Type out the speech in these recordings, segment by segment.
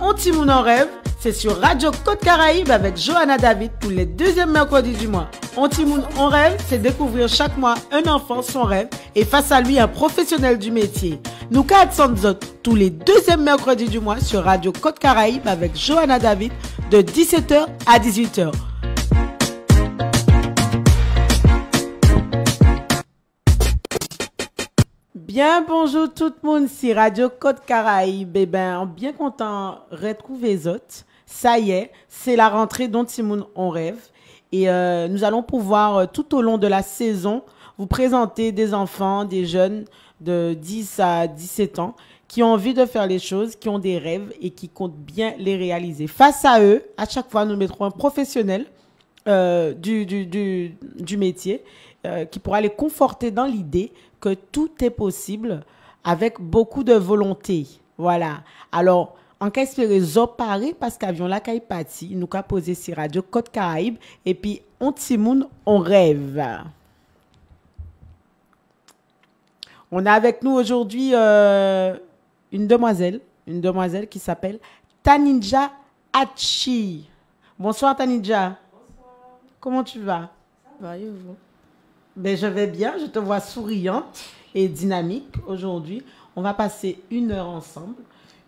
On Timoun en rêve, c'est sur Radio Côte Caraïbe avec Johanna David tous les deuxièmes mercredis du mois. On Timoun en rêve, c'est découvrir chaque mois un enfant son rêve et face à lui un professionnel du métier. Nous quatre tous les deuxièmes mercredis du mois sur Radio Côte Caraïbe avec Johanna David de 17h à 18h. Bien, bonjour tout le monde, c'est Radio Côte Caraïbe. Eh ben, bien content de retrouver les autres. Ça y est, c'est la rentrée dont Timoun on rêve. Et nous allons pouvoir, tout au long de la saison, vous présenter des enfants, des jeunes de 10 à 17 ans qui ont envie de faire les choses, qui ont des rêves et qui comptent bien les réaliser. Face à eux, à chaque fois, nous mettrons un professionnel du métier qui pourra les conforter dans l'idée que tout est possible avec beaucoup de volonté. Voilà. Alors, en cas espérer Zopari, parce qu'avion la caille parti, nous qu'a posé sur Radio Côte Caraïbe, et puis on Timoun, on rêve. On a avec nous aujourd'hui une demoiselle qui s'appelle Taninja Hachi. Bonsoir Taninja. Bonsoir. Comment tu vas? Ça va et vous? Ben, je vais bien, je te vois souriante et dynamique aujourd'hui. On va passer 1 heure ensemble,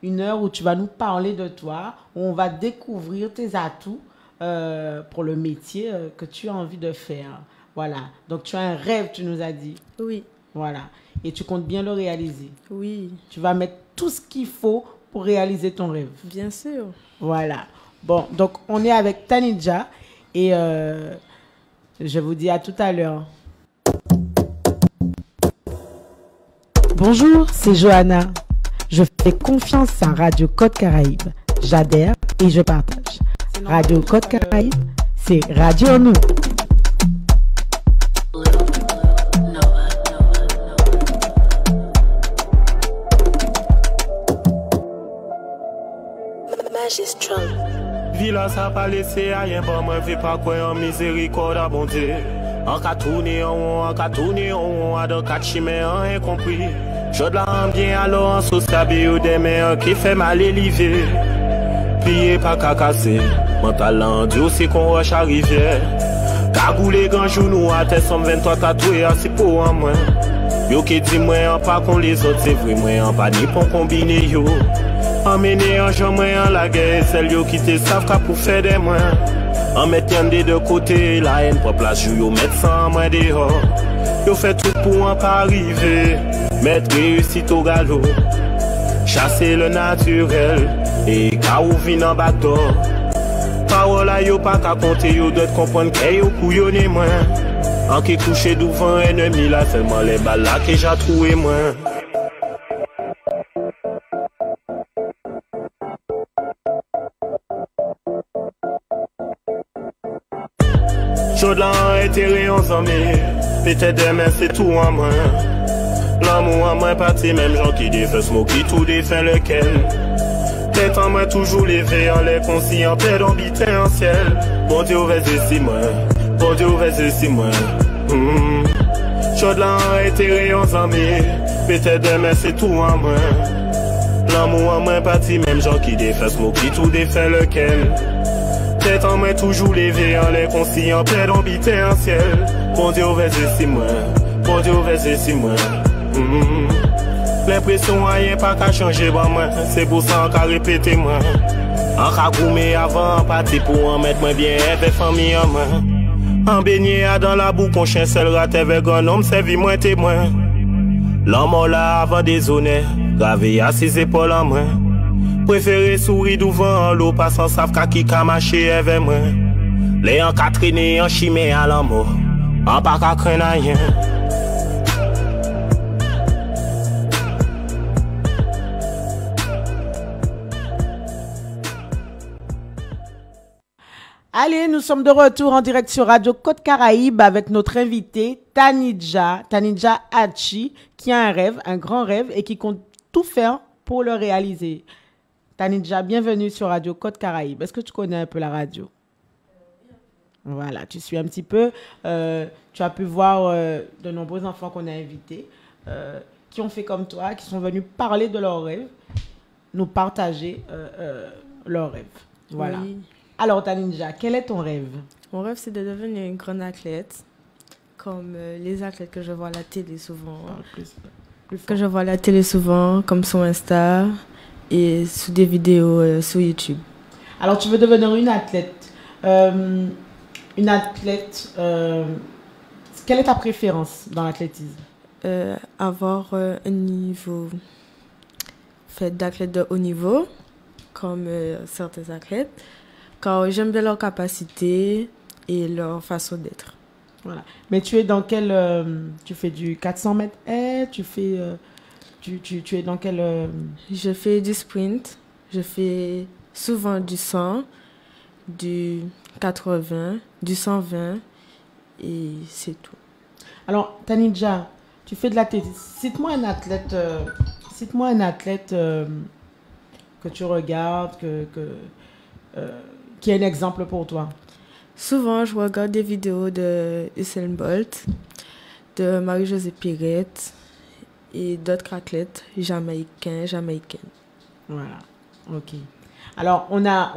1 heure où tu vas nous parler de toi, où on va découvrir tes atouts pour le métier que tu as envie de faire. Voilà, donc tu as un rêve, tu nous as dit. Oui. Voilà, et tu comptes bien le réaliser. Oui. Tu vas mettre tout ce qu'il faut pour réaliser ton rêve. Bien sûr. Voilà, bon, donc on est avec Taninja et je vous dis à tout à l'heure. Bonjour, c'est Johanna. Je fais confiance à Radio Côte Caraïbe. J'adhère et je partage. Radio Côte Caraïbe, c'est Radio Nous. Villa ça pas laissé rien, bon moi vais pas quoi en miséricorde à bon Dieu. En cas tourné en haut, dans 4 chimères, incompris. Je de la bien alors en sociable ou des mères qui fait mal élevé. Plié pas qu'à casser, mon talent Dieu c'est qu'on rush arriver. Cagoulé grand genou à tête 123 tatoué c'est pour en moi. Yo qui dit moi en pas qu'on les autres c'est vrai moi en pas ni pour combiner yo. Emmener en jambe en la guerre, celle yo qui te savent qu'à pour faire des mains. En mettant des deux côtés, la haine pour place, yo mettre ça en main dehors. Yo fait tout pour en pas arriver, mettre réussite au galop. Chasser le naturel, et quand ou vin en bateau. Parole à yo pas qu'à compter, yo doit comprendre que yo couillonne moins. En qui couché devant ennemi, là seulement les balles là que j'ai trouvé moins. Chaud-là été en amis, peut-être demain c'est tout en main. L'amour en main parti, même gens qui défait smoke, qui tout défait lequel. Tête en main toujours levé, en l'air conscient, paix d'ambité en ciel. Bon Dieu, vas-y si moi, bon Dieu, vas-y si moi. Chaud-là été en amis, peut-être demain c'est tout en main. L'amour en main parti, même gens qui défait smoke, qui tout défait lequel. Tête en main toujours levé, en l'air conscient, paix d'ambité en ciel. Bon Dieu, vas-y si moi, bon Dieu, vas-y si moi. L'impression rien pas qu'à changer, bon moi, c'est pour ça qu'on répéter moi. En cas goumé avant, parti pour en mettre moi bien, avec famille en main. En baigné dans la boue, qu'on chien seul raté avec un homme, servi moins témoin. L'homme là avant des honnêtes, gravé à ses épaules en main. Préféré sourire devant l'eau, passant savent qu'à qui qu'a marché avec moi. Les en Catherine en chimé à l'amour, en pas qu'à craindre rien. Allez, nous sommes de retour en direct sur Radio Côte Caraïbe avec notre invité Taninja Hachi, qui a un rêve, un grand rêve et qui compte tout faire pour le réaliser. Taninja, bienvenue sur Radio Côte Caraïbe. Est-ce que tu connais un peu la radio? Voilà, tu suis un petit peu. Tu as pu voir de nombreux enfants qu'on a invités qui ont fait comme toi, qui sont venus parler de leurs rêves, nous partager leur rêve. Voilà. Oui. Alors, Taninja, quel est ton rêve? Mon rêve, c'est de devenir une grande athlète, comme les athlètes que je vois à la télé souvent. Que je vois à la télé souvent, comme sur Insta et sous des vidéos sur YouTube. Alors, tu veux devenir une athlète. Quelle est ta préférence dans l'athlétisme? Avoir un niveau fait d'athlètes de haut niveau, comme certains athlètes, car j'aime bien leur capacité et leur façon d'être. Voilà. Mais tu es dans quel... tu fais du 400 mètres haies, tu fais... tu es dans quel... Je fais du sprint, je fais souvent du 100, du 80, du 120 et c'est tout. Alors, Taninja, tu fais de l'athlétisme. Cite-moi un athlète, que tu regardes, qui est un exemple pour toi. Souvent, je regarde des vidéos de Usain Bolt, de Marie-Josée Pirette et d'autres athlètes jamaïcaines. Voilà, ok. Alors, on a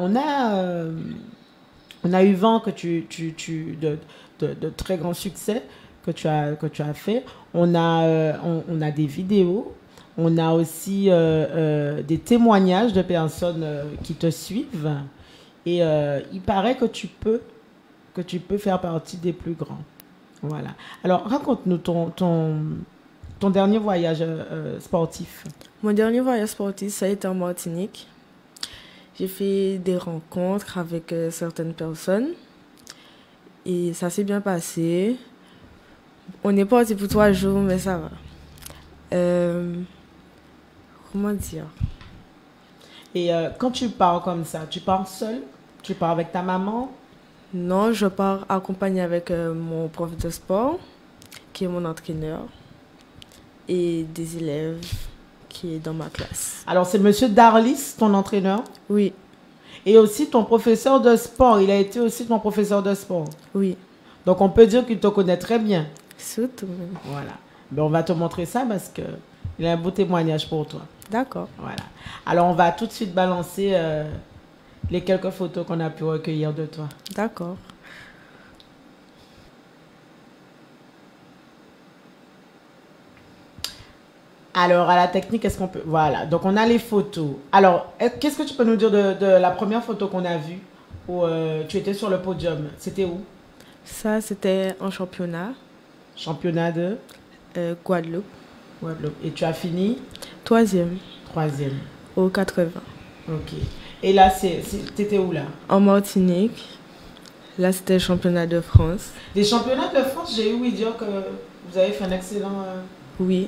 eu vent que de très grands succès que tu as fait. On a des vidéos, on a aussi des témoignages de personnes qui te suivent. Et il paraît que tu peux faire partie des plus grands. Voilà. Alors, raconte-nous ton dernier voyage sportif. Mon dernier voyage sportif, ça a été en Martinique. J'ai fait des rencontres avec certaines personnes et ça s'est bien passé. On est parti pour 3 jours, mais ça va. Comment dire? Et quand tu pars comme ça, tu pars seule? Tu pars avec ta maman? Non, je pars accompagnée avec mon prof de sport, qui est mon entraîneur, et des élèves qui est dans ma classe. Alors, c'est Monsieur Darlis, ton entraîneur? Oui. Et aussi ton professeur de sport. Il a été aussi ton professeur de sport? Oui. Donc, on peut dire qu'il te connaît très bien? Surtout. Voilà. Ben, on va te montrer ça parce qu'il a un beau témoignage pour toi. D'accord. Voilà. Alors, on va tout de suite balancer les quelques photos qu'on a pu recueillir de toi. D'accord. Alors, à la technique, est-ce qu'on peut... Voilà, donc on a les photos. Alors, qu'est-ce que tu peux nous dire de la première photo qu'on a vue où tu étais sur le podium? C'était où? Ça, c'était en championnat. Championnat de Guadeloupe. Guadeloupe. Et tu as fini? 3e. 3e. Au 80. Ok. Et là, t'étais où là? En Martinique. Là, c'était le championnat de France. Des championnats de France, j'ai eu dire que vous avez fait un excellent... Oui.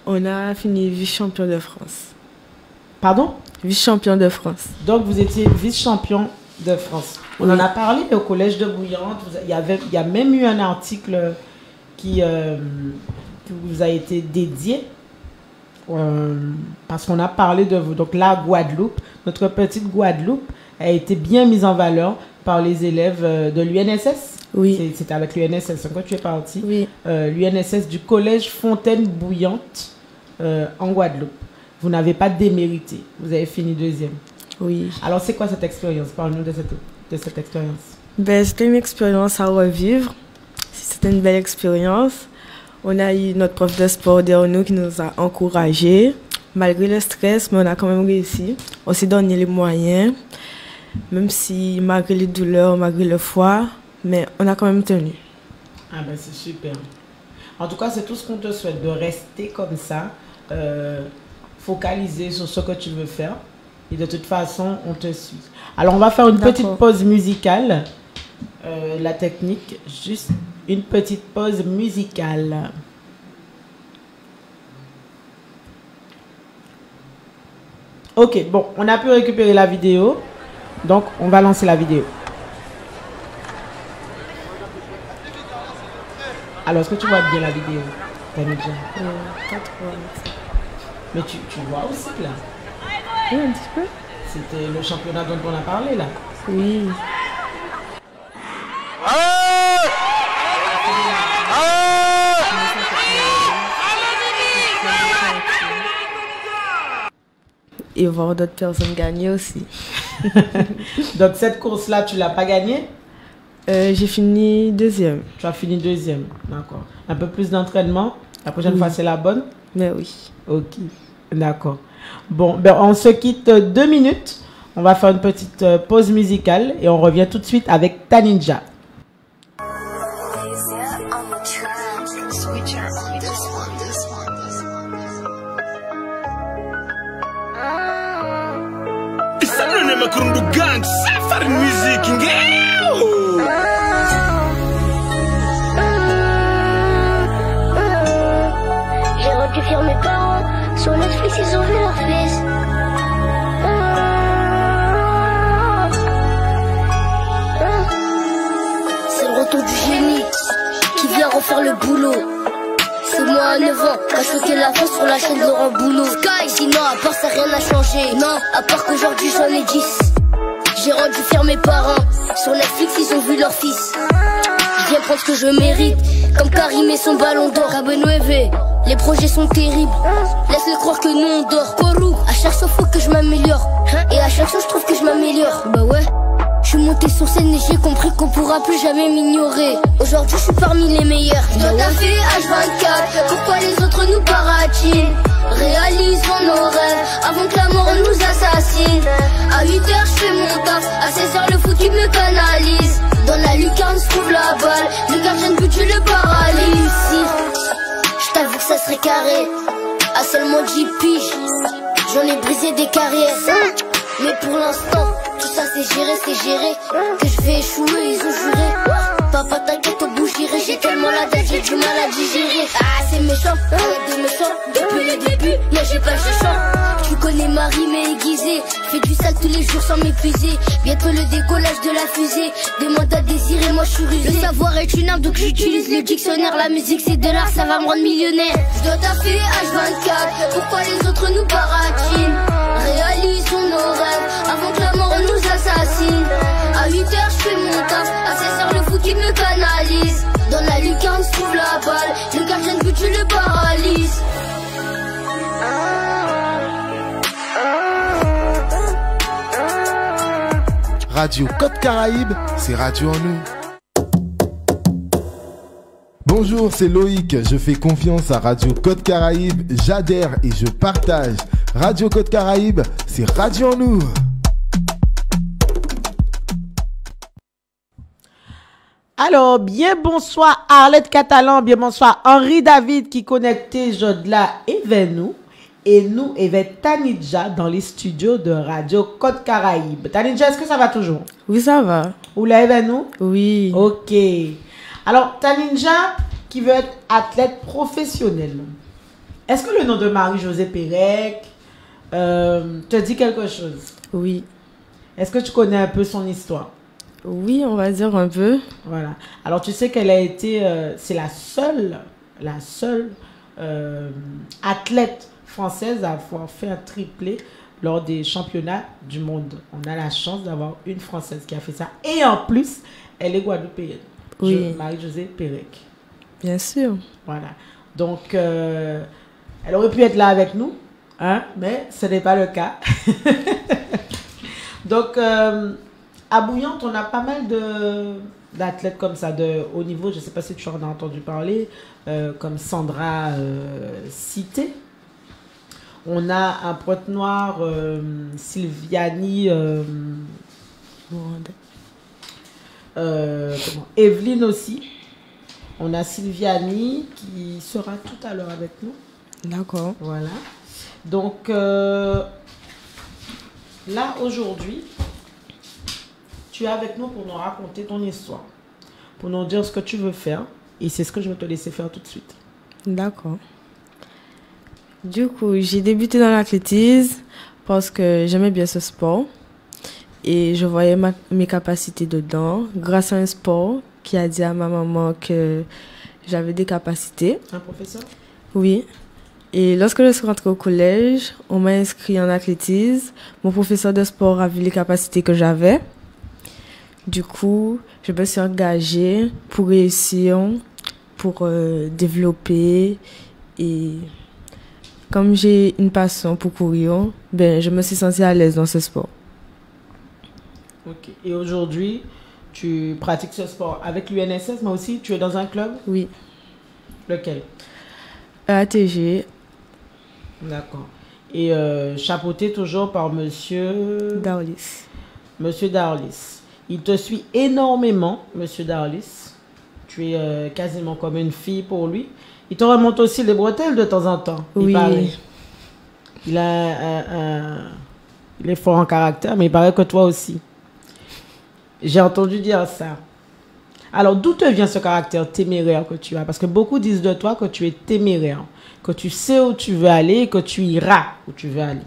On a fini vice-champion de France. Pardon? Vice-champion de France. Donc, vous étiez vice-champion de France. On en a parlé au Collège de Bouillante. Il y a même eu un article qui vous a été dédié parce qu'on a parlé de vous. Donc, la Guadeloupe, notre petite Guadeloupe, a été bien mise en valeur par les élèves de l'UNSS. Oui. C'était avec l'UNSS quand tu es parti. Oui. L'UNSS du Collège Fontaine Bouillante en Guadeloupe. Vous n'avez pas démérité. Vous avez fini 2e. Oui. Alors, c'est quoi cette expérience? Parle-nous de cette expérience. C'était une expérience à revivre. C'était une belle expérience. On a eu notre prof de sport derrière nous qui nous a encouragés. Malgré le stress, mais on a quand même réussi. On s'est donné les moyens. Même si, malgré les douleurs, malgré le froid, mais on a quand même tenu. Ah ben c'est super. En tout cas, c'est tout ce qu'on te souhaite, de rester comme ça, focalisé sur ce que tu veux faire. Et de toute façon, on te suit. Alors, on va faire une petite pause musicale. La technique, juste une petite pause musicale. Ok, bon, on a pu récupérer la vidéo. Donc, on va lancer la vidéo. Alors, est-ce que tu vois bien la vidéo? Pas trop. Mais tu vois aussi là? Oui, un petit peu. C'était le championnat dont on a parlé là? Oui. et voir d'autres personnes gagner aussi. Donc cette course-là, tu l'as pas gagnée? J'ai fini deuxième. Tu as fini deuxième, d'accord. Un peu plus d'entraînement. La prochaine fois, c'est la bonne? Mais oui. Ok, d'accord. Bon, ben on se quitte 2 minutes. On va faire une petite pause musicale et on revient tout de suite avec Taninja. J'ai rendu fier mes parents. Sur Netflix, ils ont vu leur fils. C'est le retour du génie qui vient refaire le boulot. C'est moi à 9 ans, à choquer la France sur la chaîne de Laurent Boulot. Sky, sinon à part ça rien n'a changé. Non, à part qu'aujourd'hui j'en ai 10. J'ai rendu fier mes parents. Sur Netflix, ils ont vu leur fils. Je viens prendre ce que je mérite, comme Karim et son ballon d'or. Cabenueve, les projets sont terribles. Laisse-les croire que nous on dort. Korou, à chaque fois faut que je m'améliore. Et à chaque fois je trouve que je m'améliore. Bah ouais. Je suis monté sur scène et j'ai compris qu'on pourra plus jamais m'ignorer. Aujourd'hui je suis parmi les meilleurs. Je dois taffer H24. Pourquoi les autres nous baratinent? Réalisons nos rêves avant que la mort nous assassine. À 8h je fais mon taf, à 16h le foot il me canalise. Dans la lucarne se trouve la balle, le gardien de but je le paralyse. Je t'avoue que ça serait carré, à seulement 10 piges, j'en ai brisé des carrières. Mais pour l'instant, tout ça c'est géré, que je vais échouer, ils ont juré. Papa t'inquiète au bout j'irai, j'ai tellement la tête, j'ai du mal à digérer. Ah c'est méchant, arrête de méchant, depuis le début, moi j'ai pas le chant. Tu connais ma rime aiguisée, fais du sale tous les jours sans m'épuiser. Bientôt le décollage de la fusée, des mandats désirés, moi je suis rusé. Le savoir est une arme donc j'utilise le dictionnaire. La musique c'est de l'art, ça va me rendre millionnaire. Je dois taffer H24, pourquoi les autres nous baratinent? Réalisons nos rêves avant que la mort nous assassine. À 8h je fais mon taf, à 16h le foot il me canalise. Dans la lucarne se trouve la balle, le gardien de but je le paralyse. Radio Côte Caraïbe, c'est Radio en nous. Bonjour, c'est Loïc, je fais confiance à Radio Côte Caraïbe, j'adhère et je partage. Radio Côte Caraïbe, c'est Radio en nous. Alors, bien bonsoir Arlette Catalan, bien bonsoir Henri David qui connectait Jodla et vers nous. Et nous, et vers Taninja dans les studios de Radio Côte Caraïbe. Taninja, est-ce que ça va toujours? Oui, ça va. Vous l'avez avec nous? Oui. Ok. Alors, Taninja, qui veut être athlète professionnel, est-ce que le nom de Marie-Josée Pérec te dit quelque chose? Oui. Est-ce que tu connais un peu son histoire? Oui, on va dire un peu. Voilà. Alors, tu sais qu'elle a été... c'est la seule athlète française à avoir fait un triplé lors des championnats du monde. On a la chance d'avoir une Française qui a fait ça. Et en plus, elle est guadeloupéenne. Oui. Marie-Josée Pérec. Bien sûr. Voilà. Donc, elle aurait pu être là avec nous, hein, mais ce n'est pas le cas. Donc, à Bouillante, on a pas mal d'athlètes comme ça, de haut niveau. Je ne sais pas si tu en as entendu parler, comme Sandra Cité. On a un Pointe-Noire, Sylviani, Evelyne aussi. On a Sylviani qui sera tout à l'heure avec nous. D'accord. Voilà. Donc, là, aujourd'hui, tu es avec nous pour nous raconter ton histoire, pour nous dire ce que tu veux faire. Et c'est ce que je vais te laisser faire tout de suite. D'accord. Du coup, j'ai débuté dans l'athlétisme parce que j'aimais bien ce sport et je voyais mes capacités dedans grâce à un sport qui a dit à ma maman que j'avais des capacités. Un professeur? Oui. Et lorsque je suis rentrée au collège, on m'a inscrit en athlétisme. Mon professeur de sport a vu les capacités que j'avais. Du coup, je me suis engagée pour réussir, pour développer et... Comme j'ai une passion pour courir, ben, je me suis sentie à l'aise dans ce sport. Ok. Et aujourd'hui, tu pratiques ce sport avec l'UNSS, mais aussi tu es dans un club? Oui. Lequel? ATG. D'accord. Et chapeauté toujours par monsieur Darlis. Monsieur Darlis. Il te suit énormément, Monsieur Darlis. Tu es quasiment comme une fille pour lui. Il te remonte aussi les bretelles de temps en temps. Oui. Il paraît. Il est fort en caractère, mais il paraît que toi aussi. J'ai entendu dire ça. Alors, d'où te vient ce caractère téméraire que tu as? Parce que beaucoup disent de toi que tu es téméraire, que tu sais où tu veux aller et que tu iras où tu veux aller.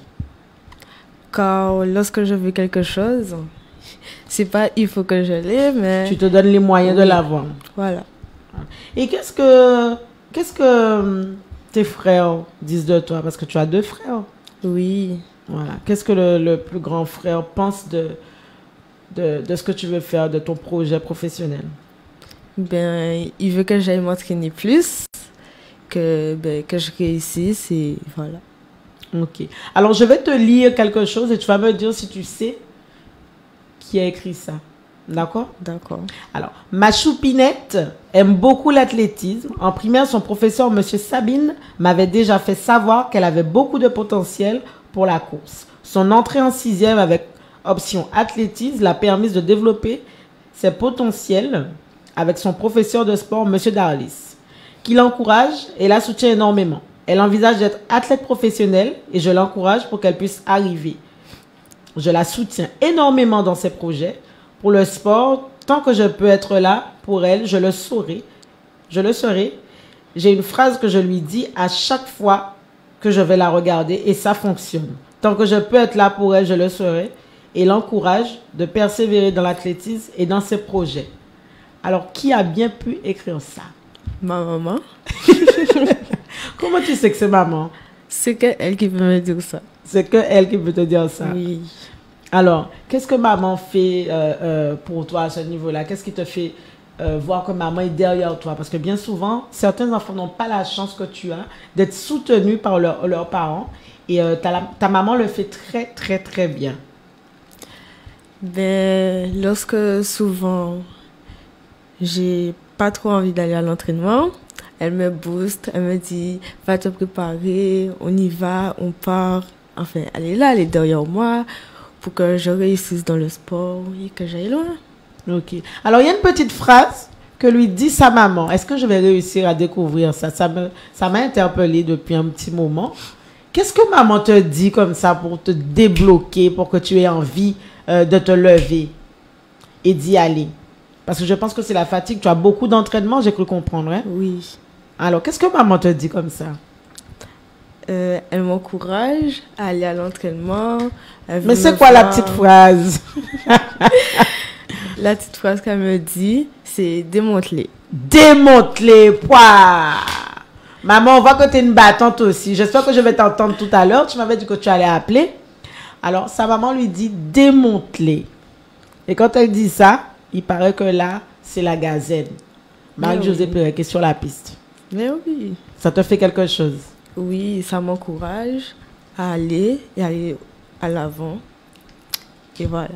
Car lorsque je veux quelque chose, c'est pas il faut que je l'ai, mais... Tu te donnes les moyens de l'avoir. Voilà. Et qu'est-ce que tes frères disent de toi? Parce que tu as 2 frères. Oui. Voilà. Qu'est-ce que le plus grand frère pense de ce que tu veux faire, de ton projet professionnel? Ben, il veut que j'aille m'entraîner plus, que je réussisse et voilà. Ok. Alors, je vais te lire quelque chose et tu vas me dire si tu sais qui a écrit ça. D'accord? D'accord. Alors, ma choupinette aime beaucoup l'athlétisme. En primaire, son professeur, M. Sabine, m'avait déjà fait savoir qu'elle avait beaucoup de potentiel pour la course. Son entrée en 6e avec option athlétisme l'a permis de développer ses potentiels avec son professeur de sport, M. Darlis, qui l'encourage et la soutient énormément. Elle envisage d'être athlète professionnelle et je l'encourage pour qu'elle puisse arriver. Je la soutiens énormément dans ses projets. Pour le sport, tant que je peux être là pour elle, je le saurai. Je le serai. J'ai une phrase que je lui dis à chaque fois que je vais la regarder et ça fonctionne. Tant que je peux être là pour elle, je le serai. Et l'encourage de persévérer dans l'athlétisme et dans ses projets. Alors, qui a bien pu écrire ça? Ma maman. Comment tu sais que c'est maman? C'est elle qui peut me dire ça. C'est que elle qui peut te dire ça. Oui. Alors, qu'est-ce que maman fait pour toi à ce niveau-là? Qu'est-ce qui te fait voir que maman est derrière toi? Parce que bien souvent, certains enfants n'ont pas la chance que tu as d'être soutenus par leurs parents. Et ta maman le fait très, très, très bien. Ben, lorsque souvent, j'ai pas trop envie d'aller à l'entraînement, elle me booste, elle me dit, va te préparer, on y va, on part. Enfin, elle est là, elle est derrière moi pour que je réussisse dans le sport et que j'aille loin. Ok. Alors, il y a une petite phrase que lui dit sa maman. Est-ce que je vais réussir à découvrir ça? Ça m'a interpellée depuis un petit moment. Qu'est-ce que maman te dit comme ça pour te débloquer, pour que tu aies envie de te lever et d'y aller? Parce que je pense que c'est la fatigue. Tu as beaucoup d'entraînement, j'ai cru comprendre. Hein? Oui. Alors, qu'est-ce que maman te dit comme ça? Elle m'encourage à aller à l'entraînement. Mais c'est quoi la petite phrase? La petite phrase qu'elle me dit, c'est démonte-les. Démonte-les, poids! Maman, on voit que tu es une battante aussi. J'espère que je vais t'entendre tout à l'heure. Tu m'avais dit que tu allais appeler. Alors, sa maman lui dit démonte-les. Et quand elle dit ça, il paraît que là, c'est la gazelle. Marie-Josée Pérec est sur la piste. Mais oui. Ça te fait quelque chose? Oui, ça m'encourage à aller et aller à l'avant. Et voilà.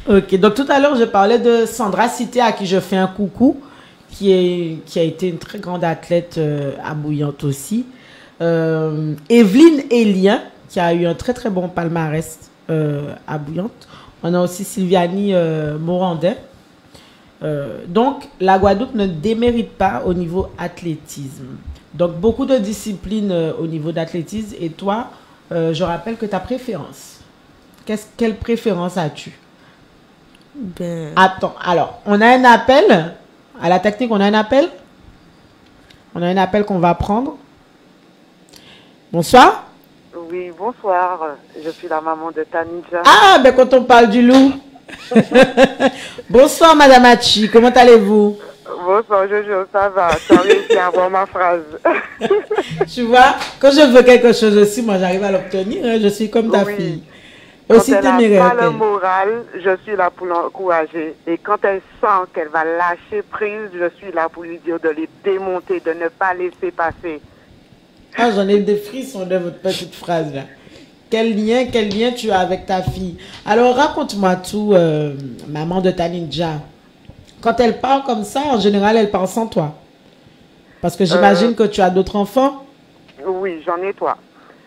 Ok, donc tout à l'heure, je parlais de Sandra Cité, à qui je fais un coucou, qui a été une très grande athlète à Bouillante aussi. Evelyne Elien, qui a eu un très très bon palmarès à Bouillante. On a aussi Sylvianie Morandin. Donc, la Guadeloupe ne démérite pas au niveau athlétisme. Donc, beaucoup de disciplines au niveau d'athlétisme. Et toi, je rappelle que ta préférence. Quelle préférence as-tu? Ben... Attends, alors, on a un appel. À la technique, on a un appel. On a un appel qu'on va prendre. Bonsoir. Oui, bonsoir. Je suis la maman de Tanija. Ah, ben quand on parle du loup. Bonsoir, Madame Hachi. Comment allez-vous? Bonsoir, Jojo, ça va. Tu as réussi à avoir ma phrase. Tu vois, quand je veux quelque chose aussi, moi, j'arrive à l'obtenir. Hein, je suis comme ta fille. Aussi quand elle téméraire. n'a pas le moral, je suis là pour l'encourager. Et quand elle sent qu'elle va lâcher prise, je suis là pour lui dire de les démonter, de ne pas laisser passer. Ah, j'en ai des frissons de votre petite phrase là. quel lien tu as avec ta fille. Alors, raconte-moi tout, maman de ta ninja. Quand elle parle comme ça, en général, elle parle sans toi. Parce que j'imagine que tu as d'autres enfants. Oui, j'en ai trois.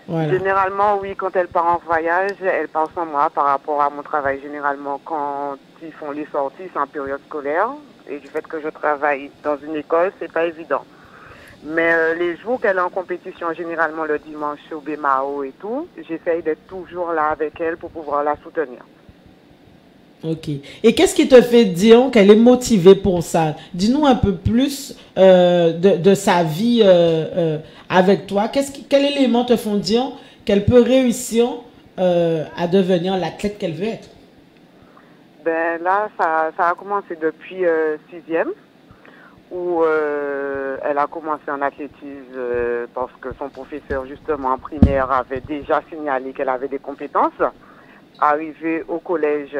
Voilà. Généralement, oui, quand elle part en voyage, elle part sans moi par rapport à mon travail. Généralement, quand ils font les sorties, c'est en période scolaire. Et du fait que je travaille dans une école, c'est pas évident. Mais les jours qu'elle est en compétition, généralement le dimanche au BMAO et tout, j'essaye d'être toujours là avec elle pour pouvoir la soutenir. Ok. Et qu'est-ce qui te fait dire qu'elle est motivée pour ça? Dis-nous un peu plus de sa vie avec toi. Quel élément te font dire qu'elle peut réussir à devenir l'athlète qu'elle veut être? Ben là, ça a commencé depuis 6e, où elle a commencé en athlétisme parce que son professeur, justement, en primaire, avait déjà signalé qu'elle avait des compétences. Arrivée au collège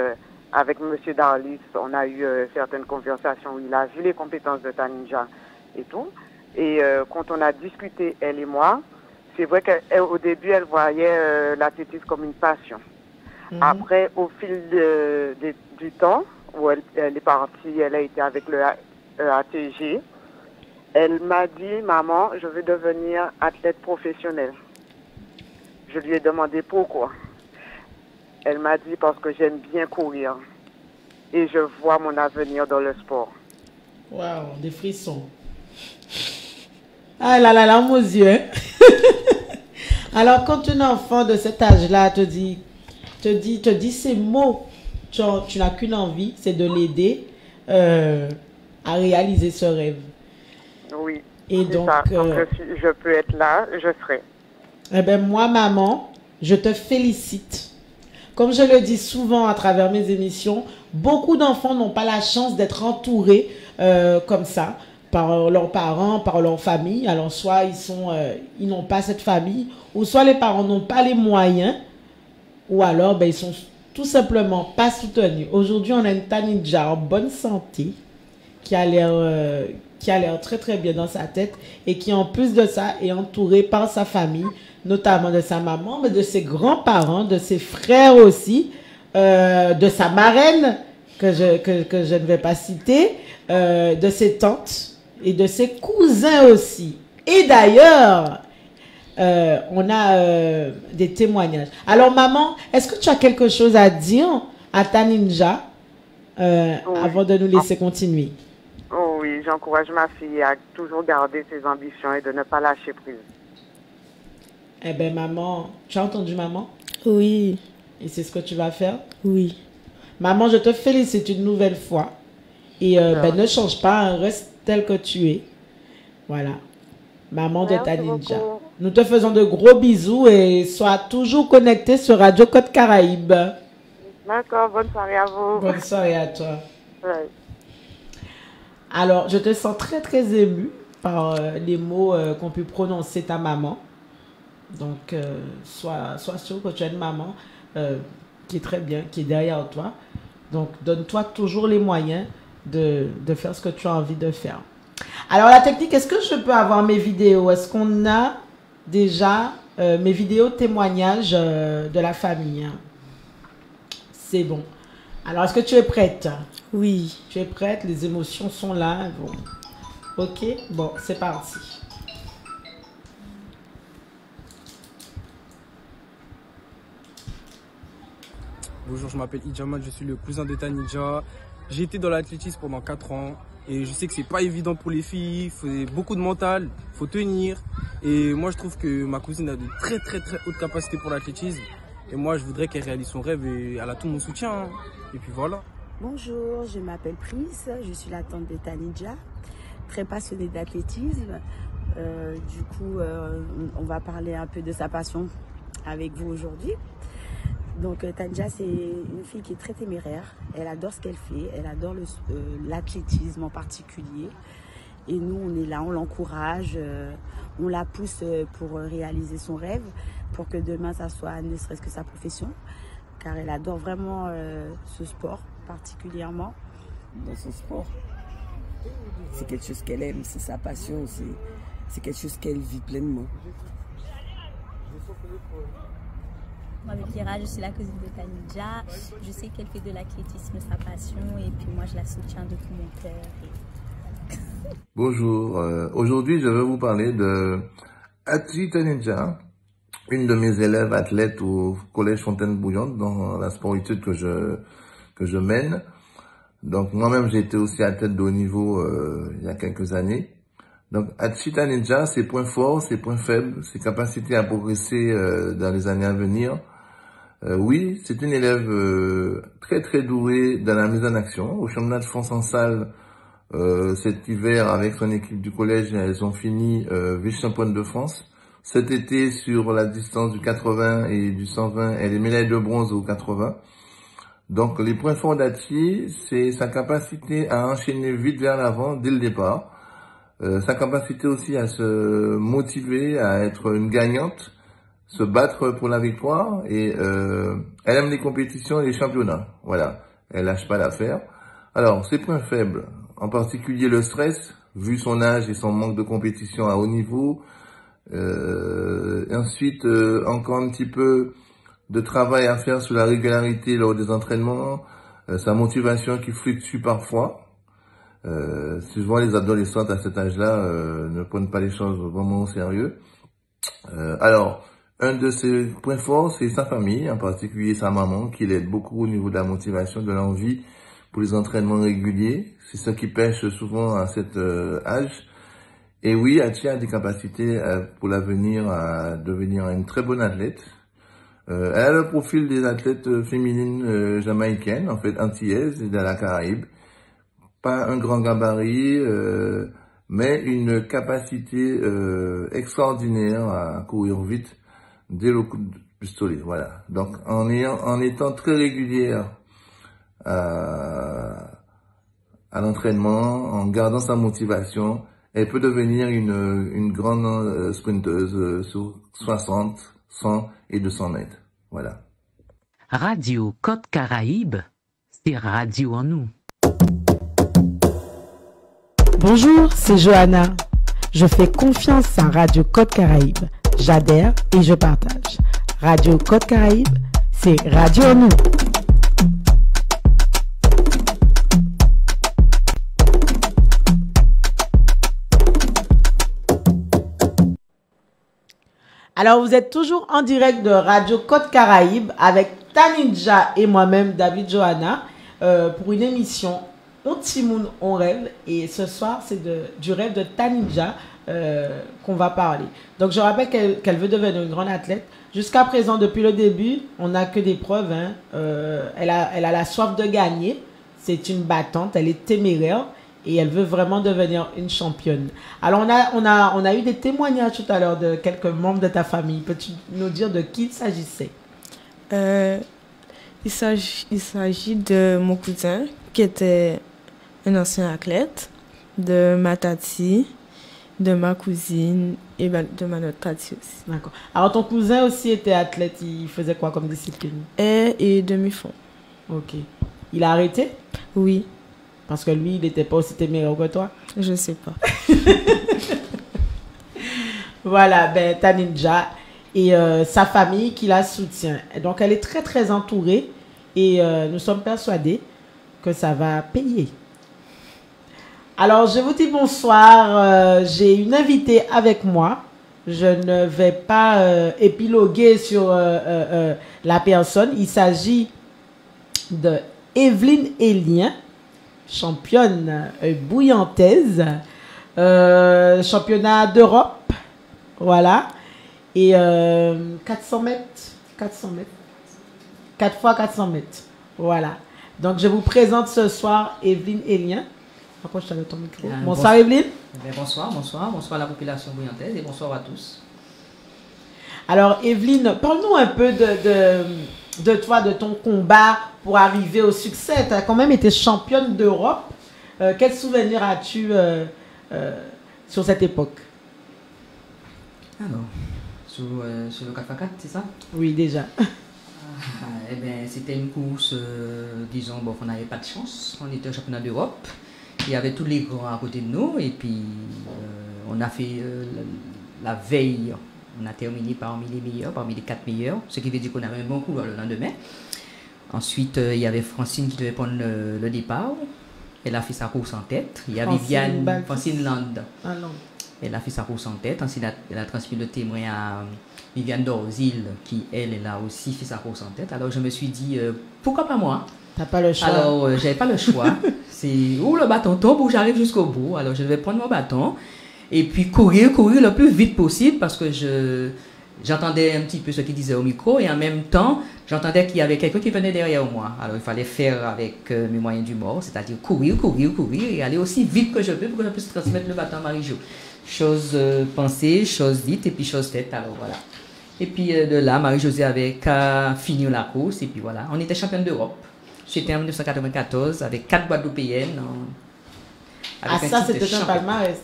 avec M. Darlis, on a eu certaines conversations où il a vu les compétences de Taninja et tout. Et quand on a discuté, elle et moi, c'est vrai qu'au début, elle voyait l'athlétisme comme une passion. Après, au fil du temps, où elle est partie, elle a été avec le ATG, elle m'a dit, maman, je veux devenir athlète professionnelle. Je lui ai demandé pourquoi. Elle m'a dit parce que j'aime bien courir et je vois mon avenir dans le sport. Waouh, des frissons. Ah là là, larmes aux yeux. Hein? Alors, quand une enfant de cet âge-là te dit ces mots, tu n'as qu'une envie, c'est de l'aider à réaliser ce rêve. Oui. Et donc, je peux être là, je serai. Eh bien, moi, maman, je te félicite. Comme je le dis souvent à travers mes émissions, beaucoup d'enfants n'ont pas la chance d'être entourés comme ça par leurs parents, par leur famille. Alors, soit ils n'ont pas cette famille, ou soit les parents n'ont pas les moyens, ou alors ben, ils sont tout simplement pas soutenus. Aujourd'hui, on a une Taninja en bonne santé qui a l'air très très bien dans sa tête et qui en plus de ça est entourée par sa famille, notamment de sa maman, mais de ses grands-parents, de ses frères aussi, de sa marraine que je ne vais pas citer, de ses tantes et de ses cousins aussi. Et d'ailleurs, on a des témoignages. Alors maman, est-ce que tu as quelque chose à dire à Taninja avant de nous laisser continuer? Oh oui, j'encourage ma fille à toujours garder ses ambitions et de ne pas lâcher prise. Eh bien, maman, tu as entendu maman? Oui. Et c'est ce que tu vas faire? Oui. Maman, je te félicite une nouvelle fois. Et ben, ne change pas, hein, reste tel que tu es. Voilà. Maman de Taninja. Beaucoup. Nous te faisons de gros bisous et sois toujours connecté sur Radio Côte Caraïbe. D'accord, bonne soirée à vous. Bonne soirée à toi. Ouais. Alors, je te sens très très émue par les mots qu'ont pu prononcer ta maman. Donc, sois sûr que tu as une maman qui est très bien, qui est derrière toi. Donc, donne-toi toujours les moyens de faire ce que tu as envie de faire. Alors, la technique, est-ce que je peux avoir mes vidéos? Est-ce qu'on a déjà mes vidéos témoignages de la famille? C'est bon. Alors, est-ce que tu es prête? Oui. Tu es prête? Les émotions sont là. Bon. Ok? Bon, c'est parti. Bonjour, je m'appelle Idjamal, je suis le cousin de Taninja. J'ai été dans l'athlétisme pendant 4 ans et je sais que c'est pas évident pour les filles, il faut beaucoup de mental, il faut tenir. Et moi je trouve que ma cousine a de très très très hautes capacités pour l'athlétisme. Et moi je voudrais qu'elle réalise son rêve et elle a tout mon soutien. Hein. Et puis voilà. Bonjour, je m'appelle Pris, je suis la tante de Taninja, très passionnée d'athlétisme. Du coup, on va parler un peu de sa passion avec vous aujourd'hui. Donc Taninja, c'est une fille qui est très téméraire, elle adore ce qu'elle fait, elle adore l'athlétisme en particulier. Et nous, on est là, on l'encourage, on la pousse pour réaliser son rêve, pour que demain, ça soit ne serait-ce que sa profession. Car elle adore vraiment ce sport particulièrement. Dans son sport, c'est quelque chose qu'elle aime, c'est sa passion, c'est quelque chose qu'elle vit pleinement. Je m'appelle Kira, je suis la cousine de Tanidja. Je sais qu'elle fait de l'athlétisme sa passion et puis moi je la soutiens de tout mon cœur. Bonjour, aujourd'hui je vais vous parler de Atchi Tanidja, une de mes élèves athlètes au collège Fontaine-Bouillante dans la sport-études que je mène. Donc moi-même j'ai été aussi athlète de haut niveau il y a quelques années. Donc Atchi Tanidja, ses points forts, ses points faibles, ses capacités à progresser dans les années à venir. Oui, c'est une élève très très douée dans la mise en action. Au championnat de France en salle cet hiver avec son équipe du collège, elles ont fini vice-championne de France. Cet été sur la distance du 80 et du 120, elle est médaille de bronze au 80. Donc les points forts d'Atchi, c'est sa capacité à enchaîner vite vers l'avant dès le départ. Sa capacité aussi à se motiver, à être une gagnante, se battre pour la victoire et elle aime les compétitions et les championnats. Voilà, elle lâche pas l'affaire. Alors, ses points faibles, en particulier le stress, vu son âge et son manque de compétition à haut niveau. Ensuite, encore un petit peu de travail à faire sur la régularité lors des entraînements, sa motivation qui fluctue parfois. Souvent les adolescentes à cet âge-là ne prennent pas les choses vraiment au sérieux. Alors, un de ses points forts, c'est sa famille, en particulier sa maman, qui l'aide beaucoup au niveau de la motivation, de l'envie pour les entraînements réguliers. C'est ça qui pêche souvent à cet âge. Et oui, Atchi a des capacités pour l'avenir à devenir une très bonne athlète. Elle a le profil des athlètes féminines jamaïcaines, en fait antillaises et de la Caraïbe. Pas un grand gabarit, mais une capacité extraordinaire à courir vite dès le coup de pistolet. Voilà. Donc en étant très régulière à l'entraînement, en gardant sa motivation, elle peut devenir une grande sprinteuse sur 60, 100 et 200 mètres. Voilà. Radio Côte Caraïbe, c'est Radio en nous. Bonjour, c'est Johanna. Je fais confiance à Radio Côte Caraïbe. J'adhère et je partage. Radio Côte Caraïbe, c'est Radio en nous. Alors, vous êtes toujours en direct de Radio Côte Caraïbe avec Tanidja et moi-même, David Johanna, pour une émission On Timoun, on rêve. Et ce soir, c'est du rêve de Tanidja qu'on va parler. Donc, je rappelle qu'elle veut devenir une grande athlète. Jusqu'à présent, depuis le début, on n'a que des preuves. Hein. Elle a la soif de gagner. C'est une battante, elle est téméraire. Et elle veut vraiment devenir une championne. Alors, on a eu des témoignages tout à l'heure de quelques membres de ta famille. Peux-tu nous dire de qui il s'agissait? Il s'agit de mon cousin, qui était un ancien athlète, de ma tati, de ma cousine et de ma notre tati aussi. D'accord. Alors, ton cousin aussi était athlète. Il faisait quoi comme discipline? Et demi-fond. Ok. Il a arrêté? Oui. Parce que lui, il n'était pas aussi téméraire que toi? Je ne sais pas. Voilà, ben, Tanidja et sa famille qui la soutient. Et donc, elle est très, très entourée et nous sommes persuadés que ça va payer. Alors, je vous dis bonsoir. J'ai une invitée avec moi. Je ne vais pas épiloguer sur la personne. Il s'agit de Evelyne Elien, championne bouillantaise, championnat d'Europe, voilà, et 400 mètres, 4 fois 400 mètres, voilà. Donc, je vous présente ce soir Evelyne Elien. Approche-toi de ton micro. Bonsoir Evelyne. Bonsoir à la population bouillantaise et bonsoir à tous. Alors Evelyne, parle-nous un peu de toi, de ton combat pour arriver au succès. Tu as quand même été championne d'Europe. Quel souvenir as-tu sur cette époque? Alors, sur le 4x4, c'est ça? Oui, déjà. Eh bien, c'était une course, disons, bon, on n'avait pas de chance. On était au championnat d'Europe. Il y avait tous les grands à côté de nous. Et puis, on a fait la veille On a terminé parmi les meilleurs, parmi les 4 meilleurs, ce qui veut dire qu'on avait un bon couloir le lendemain. Ensuite, il y avait Francine qui devait prendre le départ. Elle a fait sa course en tête. Il y a Francine Land. Elle a fait sa course en tête. Ensuite, elle a transmis le témoin à Viviane Dorzil, qui, elle a aussi fait sa course en tête. Alors, je me suis dit, pourquoi pas moi? T'as pas le choix. Alors, j'avais pas le choix. C'est où le bâton tombe, où j'arrive jusqu'au bout. Alors, je devais prendre mon bâton et puis courir le plus vite possible parce que j'entendais un petit peu ce qu'il disait au micro et en même temps, j'entendais qu'il y avait quelqu'un qui venait derrière moi. Alors, il fallait faire avec mes moyens du bord, c'est-à-dire courir et aller aussi vite que je peux pour que je puisse transmettre le bâton à Marie-Jo. Chose pensée, chose dite et puis chose faite. Alors, voilà. Et puis de là, Marie-Josée avait qu'à finir la course et puis voilà. On était championne d'Europe. C'était en 1994 avec 4 Guadeloupéennes. Ça, c'était un palmarès.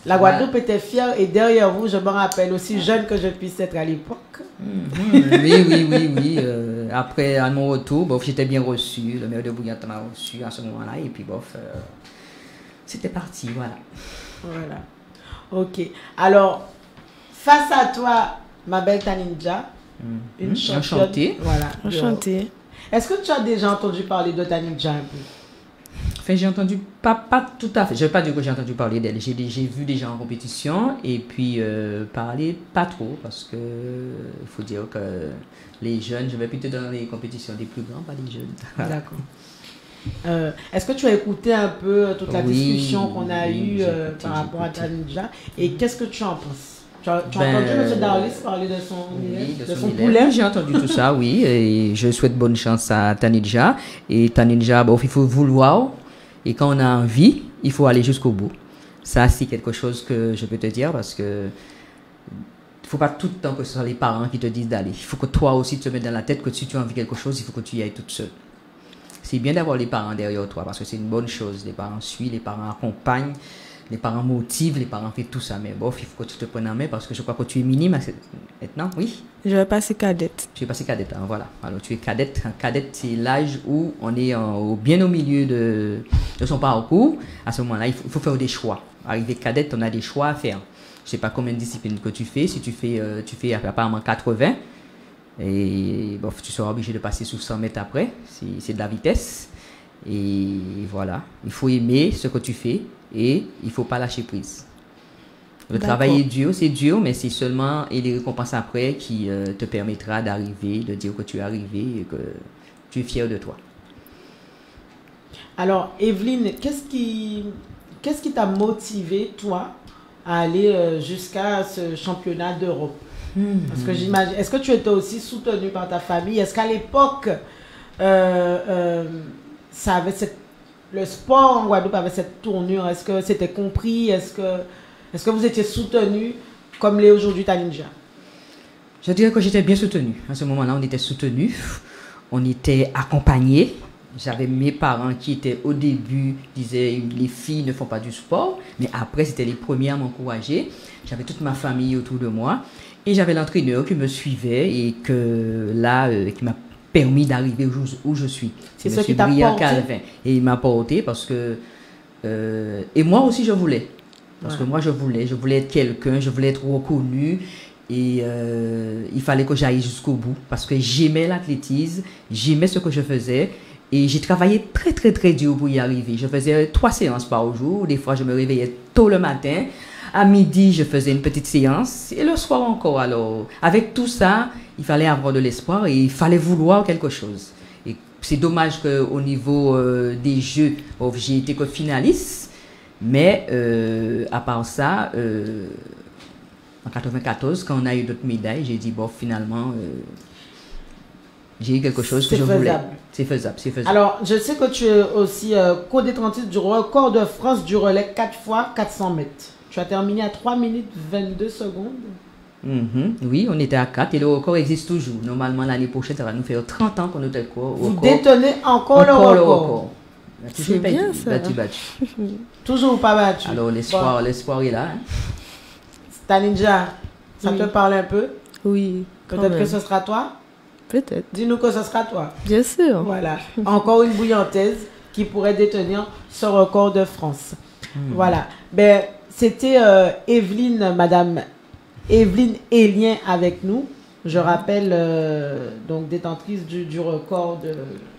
La Guadeloupe était fière et derrière vous, je me rappelle, aussi jeune que je puisse être à l'époque. Oui. Après, à mon retour, j'étais bien reçu. Le maire de Bouillante m'a reçu à ce moment-là. Et puis, c'était parti, voilà. Voilà. Ok. Alors, face à toi, ma belle Taninja, une championne. Enchantée. Voilà. Enchantée. Est-ce que tu as déjà entendu parler de Taninja un peu? Enfin, j'ai entendu, pas tout à fait, je ne vais pas dire que j'ai entendu parler d'elle, j'ai vu des gens en compétition et puis parler pas trop parce que il faut dire que les jeunes, je vais plutôt dans les compétitions des plus grands, pas des jeunes. D'accord. Est-ce que tu as écouté un peu toute la discussion qu'on a eue par rapport à Taninja et qu'est-ce que tu en penses? Tu as entendu M. Darlis parler de son poulet? J'ai entendu tout ça, oui, et je souhaite bonne chance à Taninja. Et Taninja, il faut vouloir. Et quand on a envie, il faut aller jusqu'au bout. Ça, c'est quelque chose que je peux te dire parce que il ne faut pas tout le temps que ce soit les parents qui te disent d'aller. Il faut que toi aussi tu te mettes dans la tête que si tu as envie de quelque chose, il faut que tu y ailles toute seule. C'est bien d'avoir les parents derrière toi parce que c'est une bonne chose. Les parents suivent, les parents accompagnent, les parents motivent, les parents font tout ça. Mais bon, il faut que tu te prennes en main parce que je crois que tu es minime maintenant, oui? Je vais passer cadette. Tu es passé cadette, hein, voilà. Alors tu es cadette. Cadette, c'est l'âge où on est bien au milieu de son parcours. À ce moment-là, il faut faire des choix. Arrivé cadette, on a des choix à faire. Je ne sais pas combien de disciplines que tu fais. Si tu fais apparemment 80, et bon, tu seras obligé de passer sous 100 mètres après. C'est de la vitesse. Et voilà. Il faut aimer ce que tu fais et il ne faut pas lâcher prise. Le travail est dur, c'est dur, mais c'est seulement et les récompenses après qui te permettra d'arriver, de dire que tu es arrivé et que tu es fier de toi. Alors, Evelyne, qu'est-ce qui t'a motivé, toi, à aller jusqu'à ce championnat d'Europe? Parce que j'imagine, est-ce que tu étais aussi soutenue par ta famille? Est-ce qu'à l'époque, ça avait le sport en Guadeloupe avait cette tournure? Est-ce que c'était compris? Est-ce que vous étiez soutenu comme l'est aujourd'hui Taninja? Je dirais que j'étais bien soutenu. À ce moment-là, on était soutenu, on était accompagné. J'avais mes parents qui étaient au début, disaient les filles ne font pas du sport, mais après c'était les premiers à m'encourager. J'avais toute ma famille autour de moi et j'avais l'entraîneur qui me suivait et qui m'a permis d'arriver où je suis. C'est ce qui t'a porté? Et il m'a porté parce que et moi aussi je voulais. Parce que moi je voulais être quelqu'un, je voulais être reconnu et il fallait que j'aille jusqu'au bout parce que j'aimais l'athlétisme, j'aimais ce que je faisais et j'ai travaillé très très très dur pour y arriver. Je faisais 3 séances par jour, des fois je me réveillais tôt le matin, à midi je faisais une petite séance et le soir encore. Alors avec tout ça, il fallait avoir de l'espoir et il fallait vouloir quelque chose. Et c'est dommage qu'au niveau des Jeux, j'ai été que finaliste. Mais à part ça, en 1994, quand on a eu d'autres médailles, j'ai dit, bon, finalement, j'ai eu quelque chose que je voulais. C'est faisable, c'est faisable. Alors, je sais que tu es aussi co-détentiste du record de France du relais 4 x 400 mètres. Tu as terminé à 3 minutes 22 secondes. Oui, on était à 4 et le record existe toujours. Normalement, l'année prochaine, ça va nous faire 30 ans qu'on a le record. Vous détenez encore le record. C'est bien ça. Battu. Toujours pas battu. Alors l'espoir est là. Hein. Taninja, ça te parle un peu? Oui. Peut-être que ce sera toi? Peut-être. Dis-nous que ce sera toi. Bien sûr. Voilà. Encore une bouillantaise qui pourrait détenir ce record de France. Voilà. Ben, c'était Evelyne, Madame Evelyne Elien avec nous. Je rappelle, donc détentrice du record de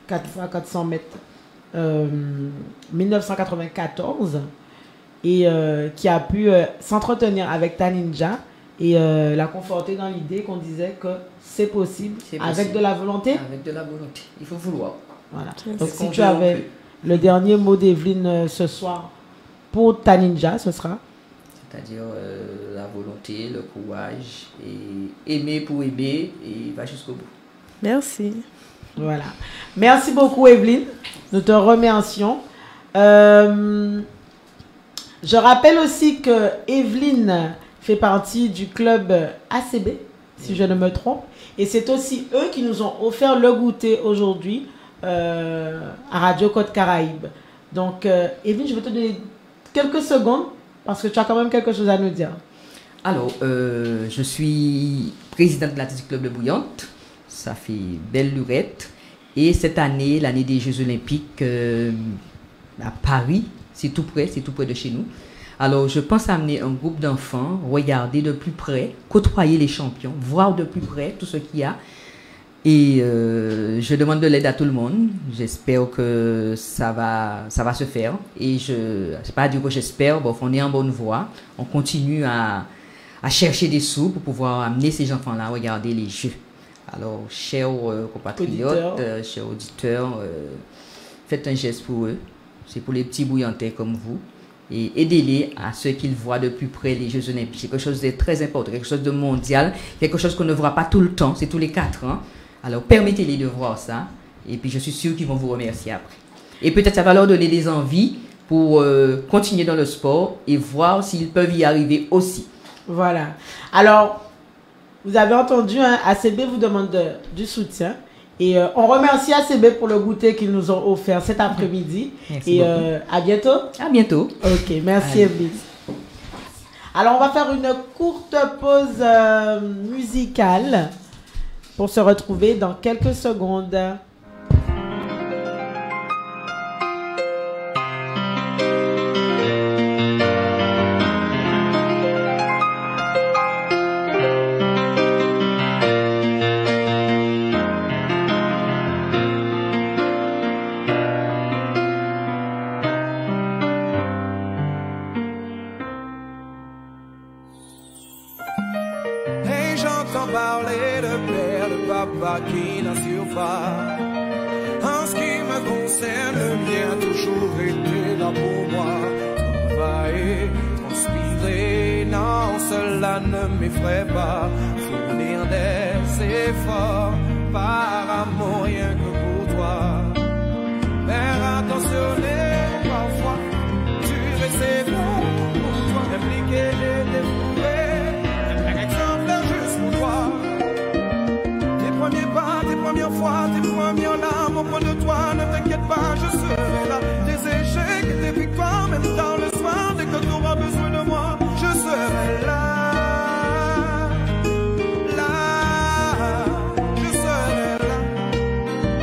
4 fois 400 mètres 1994 et qui a pu s'entretenir avec Taninja et la conforter dans l'idée qu'on disait que c'est possible avec de la volonté. Avec de la volonté, il faut vouloir. Voilà. Donc si tu avais le dernier mot d'Evelyne ce soir pour Taninja, ce sera? C'est-à-dire la volonté, le courage, et aimer pour aimer, et va jusqu'au bout. Merci. Voilà. Merci beaucoup, Evelyne. Nous te remercions. Je rappelle aussi que Evelyne fait partie du club ACB, si je ne me trompe. Et c'est aussi eux qui nous ont offert le goûter aujourd'hui à Radio Côte Caraïbe. Donc, Evelyne, je vais te donner quelques secondes parce que tu as quand même quelque chose à nous dire. Alors, je suis présidente de l'Athlétique Club de Bouillante. Ça fait belle lurette. Et cette année, l'année des Jeux Olympiques à Paris, c'est tout près de chez nous. Alors, je pense amener un groupe d'enfants, regarder de plus près, côtoyer les champions, voir de plus près tout ce qu'il y a. Et je demande de l'aide à tout le monde. J'espère que ça va se faire. Et c'est pas dire que j'espère, bon, on est en bonne voie. On continue à chercher des sous pour pouvoir amener ces enfants-là à regarder les Jeux. Alors, chers compatriotes, chers auditeurs, faites un geste pour eux. C'est pour les petits bouillantais comme vous. Et aidez-les à ce qu'ils voient de plus près les Jeux Olympiques. C'est quelque chose de très important, quelque chose de mondial, quelque chose qu'on ne voit pas tout le temps, c'est tous les 4 ans. Alors, permettez-les de voir ça. Et puis, je suis sûr qu'ils vont vous remercier après. Et peut-être ça va leur donner des envies pour continuer dans le sport et voir s'ils peuvent y arriver aussi. Voilà. Alors, vous avez entendu, hein, ACB vous demande du soutien. Et on remercie ACB pour le goûter qu'ils nous ont offert cet après-midi. Merci beaucoup. À bientôt. À bientôt. Ok, merci Evelyne. Alors, on va faire une courte pause musicale pour se retrouver dans quelques secondes. Qui n'assure pas. En ce qui me concerne, le mien a toujours été là pour moi. Travailler, transpirer, non, cela ne m'effraie pas. Fournir des efforts par amour, rien que pour toi. Faire attentionné, parfois, tu restes bon pour toi. Impliquer et dévouer, un exemplaire juste pour toi. Premiers pas, tes premières fois, tes premières larmes auprès de toi, ne t'inquiète pas, je serai là. Tes échecs et tes victoires, même dans le soir, dès que tu auras besoin de moi, je serai là. Je serai là.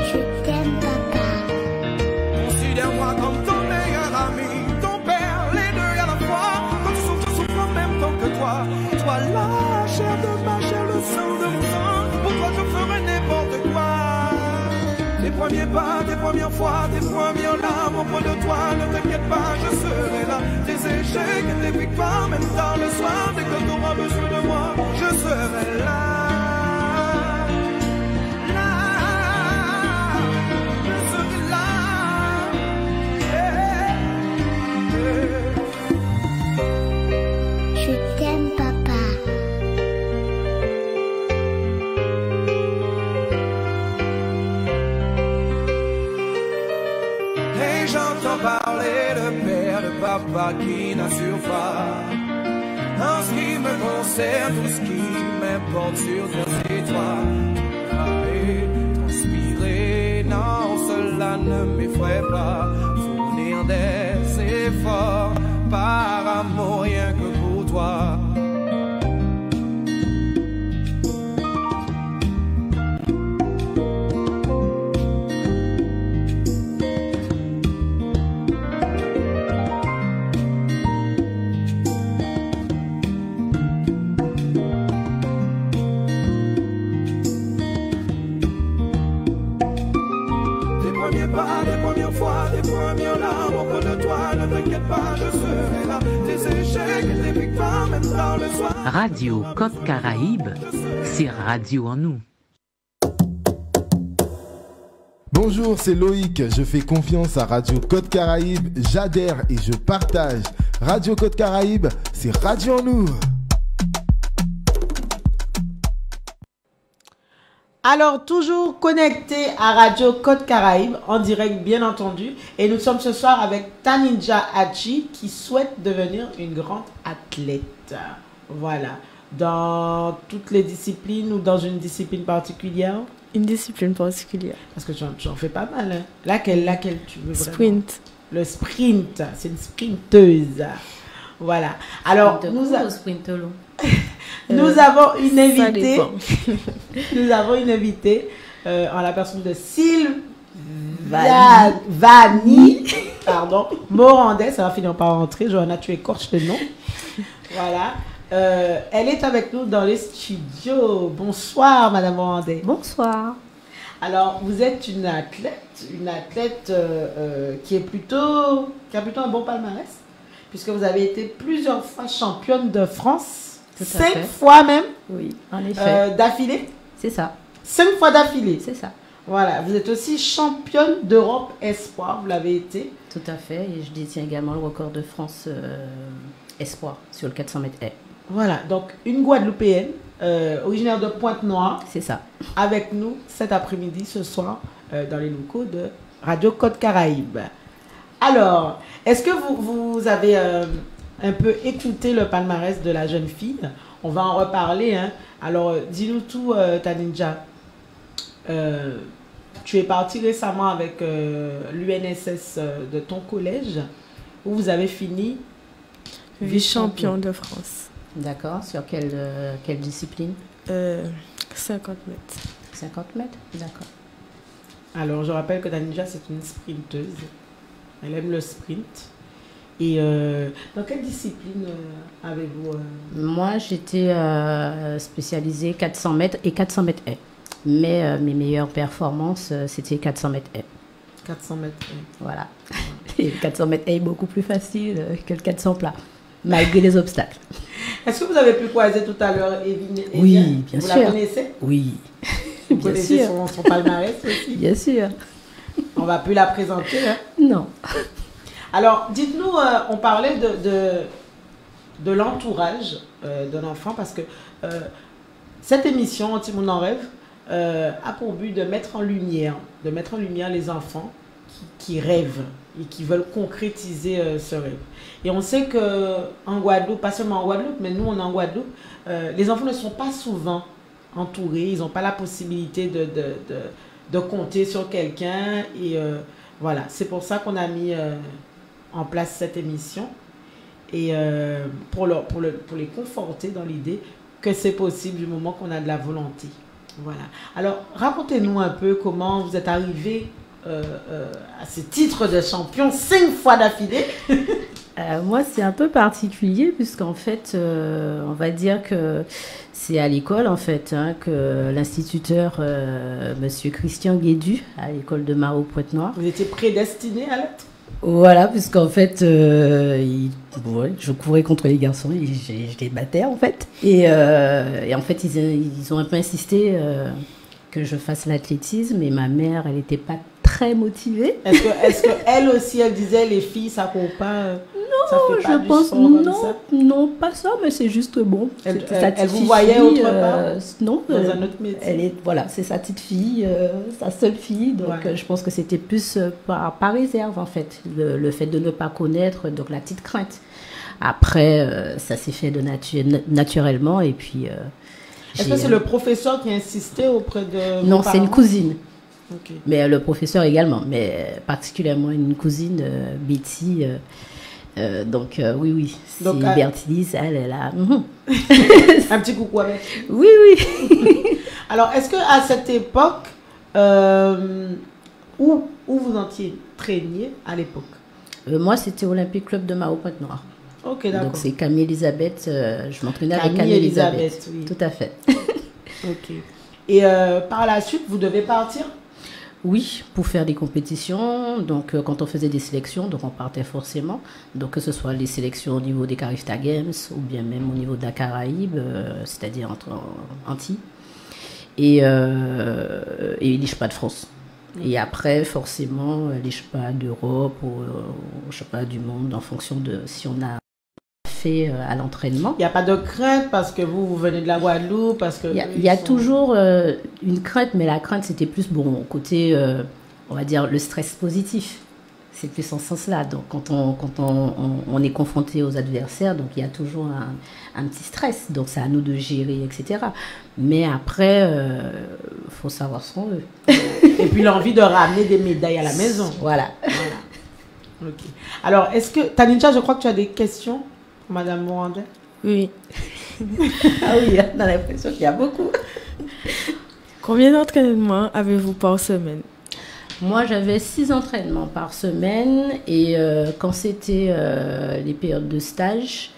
Je t'aime, papa. Considère-moi comme ton meilleur ami, ton père, les deux à la fois. Quand tu souffres, je souffre en même temps que toi. Toi là, chair de ma chair, le sang de mon sang. Pour toi, je ferai n'importe quoi. Tes premiers pas, tes premières fois, tes premières larmes auprès de toi, ne t'inquiète pas, je serai là. Tes échecs et tes victoires, même dans le soir, dès que tu auras besoin de moi, je serai là. Je serai là. Je t'aime, papa. J'entends parler de père, de papa qui n'assure pas. En ce qui me concerne, tout ce qui m'importe sur terre, c'est toi. Travailler, transpirer, non, cela ne m'effraie pas. Fournir des efforts par amour, rien que pour toi. t'inquiète pas, je serai là. Tes échecs et tes victoires, même dans le soir. Radio Côte Caraïbe, c'est Radio en nous. Bonjour, c'est Loïc. Je fais confiance à Radio Côte Caraïbe. J'adhère et je partage. Radio Côte Caraïbe, c'est Radio en nous. Alors, toujours connecté à Radio Côte Caraïbe, en direct bien entendu. Et nous sommes ce soir avec Taninja Hachi qui souhaite devenir une grande athlète. Voilà. Dans toutes les disciplines ou dans une discipline particulière? Une discipline particulière. Parce que tu en fais pas mal. Hein? Laquelle tu veux vraiment? Sprint. Le sprint. C'est une sprinteuse. Voilà. Alors, nous avons une invitée. Nous avons une invitée en la personne de Sylvanie. Pardon. Morandais, ça va finir par rentrer. Johanna, tu écorches le nom. Voilà. Elle est avec nous dans les studios. Bonsoir, Madame Morandais. Bonsoir. Alors, vous êtes une athlète qui a plutôt un bon palmarès, puisque vous avez été plusieurs fois championne de France. Tout à 5 fait. fois même. Oui, en effet. D'affilée. C'est ça. 5 fois d'affilée. C'est ça. Voilà, vous êtes aussi championne d'Europe Espoir, vous l'avez été. Tout à fait, et je détiens également le record de France Espoir sur le 400 mètres haies. Voilà, donc une Guadeloupéenne, originaire de Pointe-Noire. C'est ça. Avec nous cet après-midi, ce soir, dans les locaux de Radio Côte Caraïbe. Alors, est-ce que vous avez un peu écouté le palmarès de la jeune fille? On va en reparler. Hein. Alors, dis-nous tout, Taninja. Tu es partie récemment avec l'UNSS de ton collège, où vous avez fini vice-champion de France. D'accord. Sur quelle discipline? 50 mètres. 50 mètres? D'accord. Alors, je rappelle que Taninja, c'est une sprinteuse. Elle aime le sprint. Et dans quelle discipline avez-vous Moi, j'étais spécialisée 400 mètres et 400 mètres haies. Mais mes meilleures performances, c'était 400 mètres haies. 400 mètres haies. Voilà. Et le 400 mètres haies est beaucoup plus facile que le 400 plat, malgré les obstacles. Est-ce que vous avez pu croiser tout à l'heure Evine? Oui, bien sûr. Vous la connaissez? Oui. Vous connaissez son palmarès aussi? Bien sûr. On ne va plus la présenter. Hein? Non. Alors, dites-nous, on parlait de l'entourage d'un enfant, parce que cette émission, Anti-Monde en rêve, a pour but de mettre en lumière les enfants qui rêvent et qui veulent concrétiser ce rêve. Et on sait qu'en Guadeloupe, pas seulement en Guadeloupe, mais nous, on est en Guadeloupe, les enfants ne sont pas souvent entourés, ils n'ont pas la possibilité de compter sur quelqu'un. Et voilà, c'est pour ça qu'on a mis en place cette émission, et pour les conforter dans l'idée que c'est possible du moment qu'on a de la volonté. Voilà. Alors, racontez-nous un peu comment vous êtes arrivé à ce titre de champion 5 fois d'affilée. Moi, c'est un peu particulier, puisqu'en fait, on va dire que c'est à l'école, en fait, hein, que l'instituteur, monsieur Christian Guédu, à l'école de Maro Pointe-Noire. Vous étiez prédestiné à l'être? Voilà, puisqu'en fait, je courais contre les garçons, je les battais, en fait. Et en fait, ils ont un peu insisté que je fasse l'athlétisme, et ma mère, elle n'était pas très motivée. Est-ce qu'elle aussi, elle disait, les filles, ça court pas? Non, je pense non, pas ça, mais c'est juste bon. Elle vous voyait autre part? Non, dans un autre métier. Voilà, c'est sa petite fille, sa seule fille, donc je pense que c'était plus par réserve, en fait, le fait de ne pas connaître, donc la petite crainte. Après, ça s'est fait naturellement, et puis... Est-ce que c'est le professeur qui a insisté auprès de... Non, c'est une cousine. Okay. Mais le professeur également, mais particulièrement une cousine, Betty. Donc oui, donc Bertilise, elle a... Un petit coucou avec. Oui. Alors, est-ce qu'à cette époque, où vous entraîniez à l'époque? Moi, c'était Olympique Club de Maro Pointe-Noire. Ok, d'accord. Donc c'est Camille Elisabeth, je m'entraînais avec Camille Elisabeth. Oui. Tout à fait. Ok. Et par la suite, vous devez partir? Oui, pour faire des compétitions. Donc, quand on faisait des sélections, donc on partait forcément. Donc, que ce soit les sélections au niveau des Carifta Games ou bien même au niveau de la Caraïbe, c'est-à-dire entre Antilles, et les Ch'pas de France. Et après, forcément, les Ch'pas d'Europe ou Ch'pas du monde, en fonction de si on a fait à l'entraînement. Il n'y a pas de crainte parce que vous venez de la Guadeloupe, parce que... Il y a toujours une crainte, mais la crainte, c'était plus, bon, côté, on va dire, le stress positif. C'est plus en ce sens-là. Donc, quand on est confronté aux adversaires, donc il y a toujours un petit stress. Donc, c'est à nous de gérer, etc. Mais après, faut savoir ce qu'on veut. Et puis, l'envie de ramener des médailles à la maison. Voilà. Ok. Alors, est-ce que... Taninja, je crois que tu as des questions, Madame Morandais? Oui. Ah oui, on a l'impression qu'il y a beaucoup. Combien d'entraînements avez-vous par semaine? Moi, j'avais 6 entraînements par semaine et quand c'était les périodes de stage,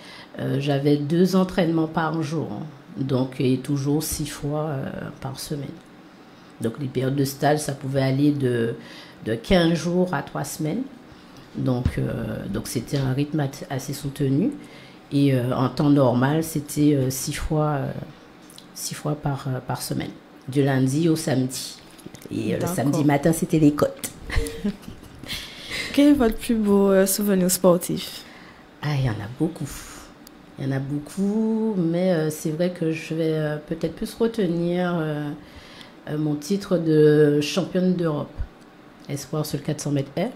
j'avais 2 entraînements par jour. Donc, et toujours 6 fois par semaine. Donc, les périodes de stage, ça pouvait aller de 15 jours à 3 semaines. Donc c'était un rythme assez soutenu. Et en temps normal, c'était 6 fois par semaine, du lundi au samedi. Et le samedi matin, c'était les côtes. Quel est votre plus beau souvenir sportif? Ah, il y en a beaucoup. Il y en a beaucoup, mais c'est vrai que je vais peut-être plus retenir mon titre de championne d'Europe, espoir sur le 400 mètres air,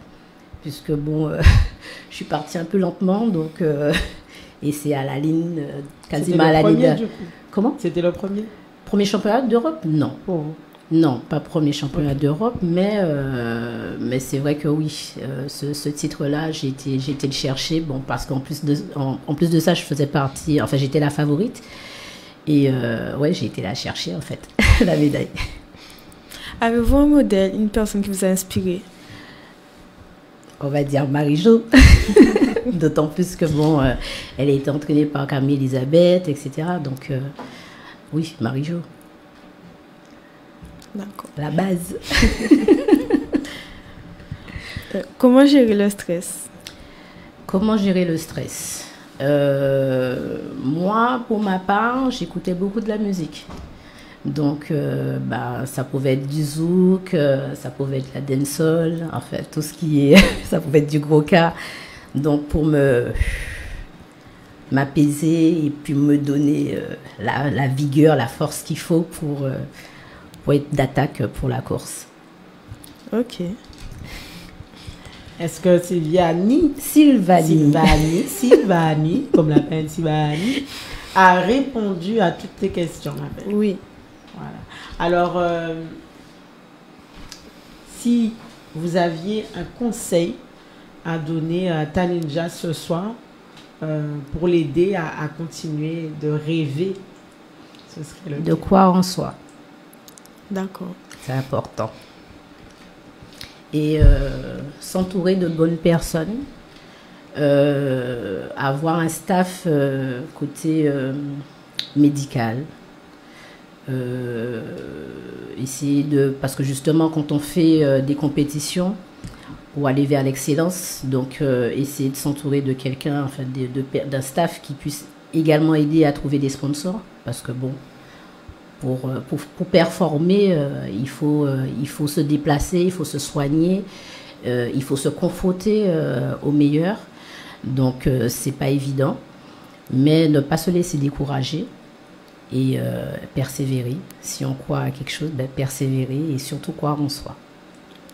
puisque bon, je suis partie un peu lentement, donc... et c'est à la ligne, quasiment à la ligne. Comment? C'était le premier? Premier championnat d'Europe? Non. Oh. Non, pas premier championnat d'Europe, mais c'est vrai que oui, ce titre-là, j'ai été le chercher, bon, parce qu'en plus de ça, je faisais partie, enfin, j'étais la favorite. Et ouais, j'ai été la chercher, en fait, la médaille. Avez-vous un modèle, une personne qui vous a inspiré? On va dire Marie-Jo. D'autant plus que, bon, elle a été entraînée par Camille Elisabeth, etc. Donc, oui, Marie-Jo. D'accord. La base. Comment gérer le stress? Comment gérer le stress? Moi, pour ma part, j'écoutais beaucoup de la musique. Donc, ça pouvait être du zouk, ça pouvait être la dancehall, en fait, tout ce qui est... ça pouvait être du gros cas. Donc, pour m'apaiser et puis me donner la vigueur, la force qu'il faut pour être d'attaque pour la course. Ok. Est-ce que Sylvanie, comme l'appelle Sylvanie, a répondu à toutes tes questions? Oui. Voilà. Alors, si vous aviez un conseil à donner à Taninja ce soir pour l'aider à continuer de rêver, ce serait lequel? De croire en soi. D'accord. C'est important. Et s'entourer de bonnes personnes, avoir un staff côté médical, essayer parce que justement quand on fait des compétitions pour aller vers l'excellence, donc essayer de s'entourer de quelqu'un, enfin d'un staff qui puisse également aider à trouver des sponsors, parce que bon, pour performer, il faut se déplacer, il faut se soigner, il faut se confronter au meilleur. Donc, c'est pas évident. Mais ne pas se laisser décourager et persévérer. Si on croit à quelque chose, persévérer et surtout croire en soi.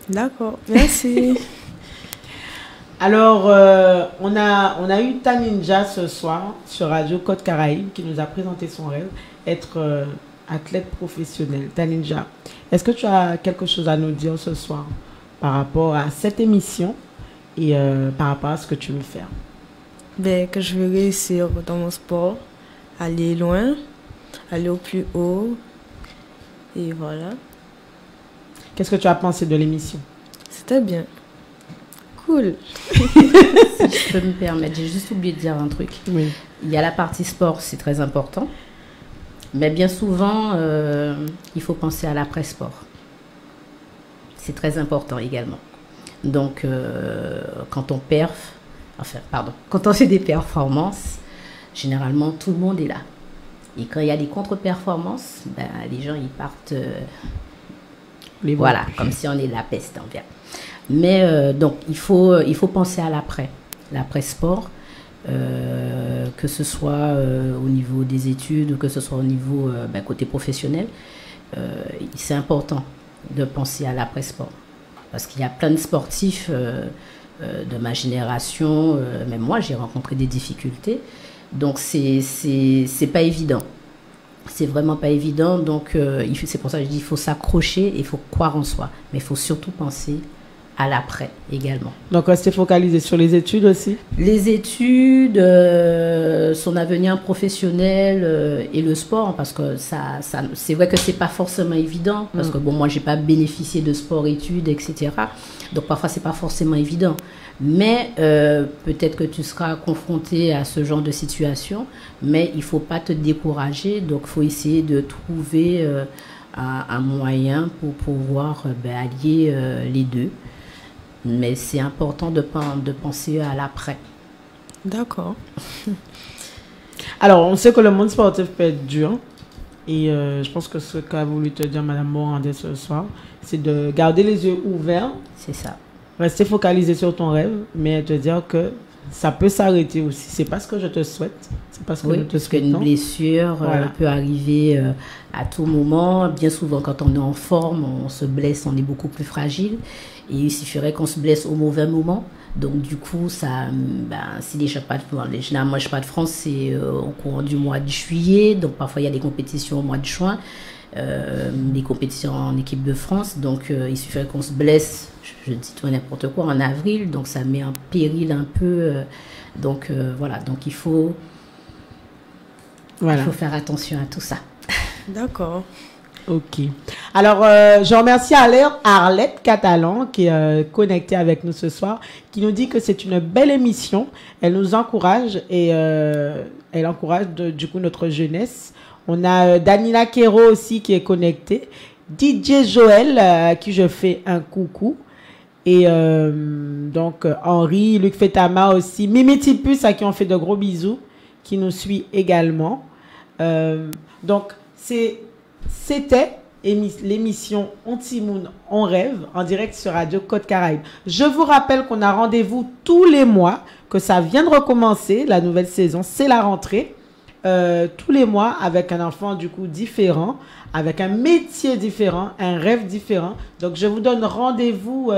D'accord, merci. Alors, on a eu Taninja ce soir sur Radio Côte Caraïbe qui nous a présenté son rêve, être... athlète professionnel. Taninja, est-ce que tu as quelque chose à nous dire ce soir par rapport à cette émission et par rapport à ce que tu veux faire? Que je veux réussir dans mon sport, aller loin, aller au plus haut, et voilà. Qu'est-ce que tu as pensé de l'émission? C'était bien. Cool. Si je peux me permettre, j'ai juste oublié de dire un truc. Oui. Il y a la partie sport, c'est très important. Mais bien souvent, il faut penser à l'après-sport. c'est très important également. Donc, quand on quand on fait des performances, généralement, tout le monde est là. Et quand il y a des contre-performances, ben, les gens, ils partent, voilà, comme si on est la peste en vient. Mais donc, il faut penser à l'après-sport, que ce soit au niveau des études ou que ce soit au niveau côté professionnel. C'est important de penser à l'après-sport. Parce qu'il y a plein de sportifs de ma génération, même moi j'ai rencontré des difficultés, donc c'est pas évident, c'est vraiment pas évident, donc c'est pour ça que je dis il faut s'accrocher, il faut croire en soi, mais il faut surtout penser à l'après également. Donc rester focalisé sur les études aussi. Les études, son avenir professionnel et le sport, parce que ça c'est vrai que c'est pas forcément évident, parce que bon, moi j'ai pas bénéficié de sport-études, etc. Donc parfois c'est pas forcément évident. Mais peut-être que tu seras confronté à ce genre de situation, mais il faut pas te décourager, donc il faut essayer de trouver un moyen pour pouvoir allier les deux. Mais c'est important de penser à l'après. D'accord. Alors, on sait que le monde sportif peut être dur. Et je pense que ce qu'a voulu te dire Mme Morandé ce soir, c'est de garder les yeux ouverts. C'est ça. Rester focalisé sur ton rêve, mais te dire que ça peut s'arrêter aussi. C'est pas ce que je te souhaite. C'est pas ce que je te souhaite. Une blessure peut arriver à tout moment. Bien souvent, quand on est en forme, on se blesse, on est beaucoup plus fragile. Et il suffirait qu'on se blesse au mauvais moment. Donc, du coup, ça, si les championnats, généralement, les championnats de France, c'est au courant du mois de juillet. Donc, parfois, il y a des compétitions au mois de juin, des compétitions en équipe de France. Donc, il suffirait qu'on se blesse, je dis tout n'importe quoi, en avril. Donc, ça met en péril un peu. Donc, voilà. Donc, il faut faire attention à tout ça. D'accord. Ok. Alors, je remercie Arlette Catalan qui est connectée avec nous ce soir, qui nous dit que c'est une belle émission. Elle nous encourage et elle encourage du coup notre jeunesse. On a Danila Quero aussi qui est connectée. DJ Joël, à qui je fais un coucou. Et donc, Henri, Luc Fetama aussi. Mimi Tipus, à qui on fait de gros bisous, qui nous suit également. Donc, c'était l'émission On Timoun, on rêve, en direct sur Radio Côte Caraïbe. Je vous rappelle qu'on a rendez-vous tous les mois, que ça vient de recommencer, la nouvelle saison, c'est la rentrée. Tous les mois, avec un enfant du coup différent, avec un métier différent, un rêve différent. Donc, je vous donne rendez-vous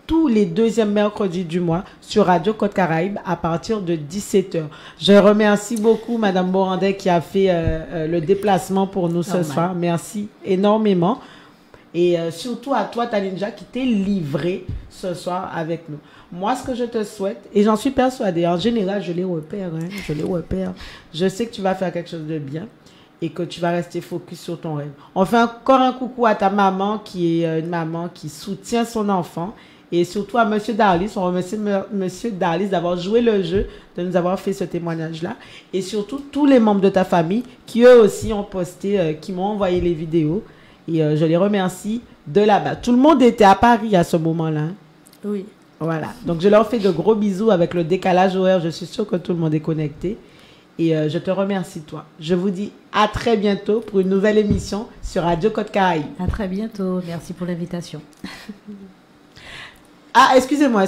tous les deuxièmes mercredis du mois sur Radio Côte Caraïbe à partir de 17h. Je remercie beaucoup Mme Morandé qui a fait le déplacement pour nous ce soir. Merci énormément. Et surtout à toi, Taninja, qui t'es livré ce soir avec nous. Moi, ce que je te souhaite, et j'en suis persuadée, en général, je les repère, je sais que tu vas faire quelque chose de bien et que tu vas rester focus sur ton rêve. On fait encore un coucou à ta maman, qui est une maman qui soutient son enfant. Et surtout à M. Darlis, on remercie M. Darlis d'avoir joué le jeu, de nous avoir fait ce témoignage-là. Et surtout tous les membres de ta famille qui eux aussi ont posté, qui m'ont envoyé les vidéos. Et je les remercie de là-bas. Tout le monde était à Paris à ce moment-là. Oui. Voilà. Donc je leur fais de gros bisous avec le décalage horaire. Je suis sûre que tout le monde est connecté. Et je te remercie, toi. Je vous dis à très bientôt pour une nouvelle émission sur Radio Côte Caraïbe. À très bientôt. Merci pour l'invitation. Ah, excusez-moi.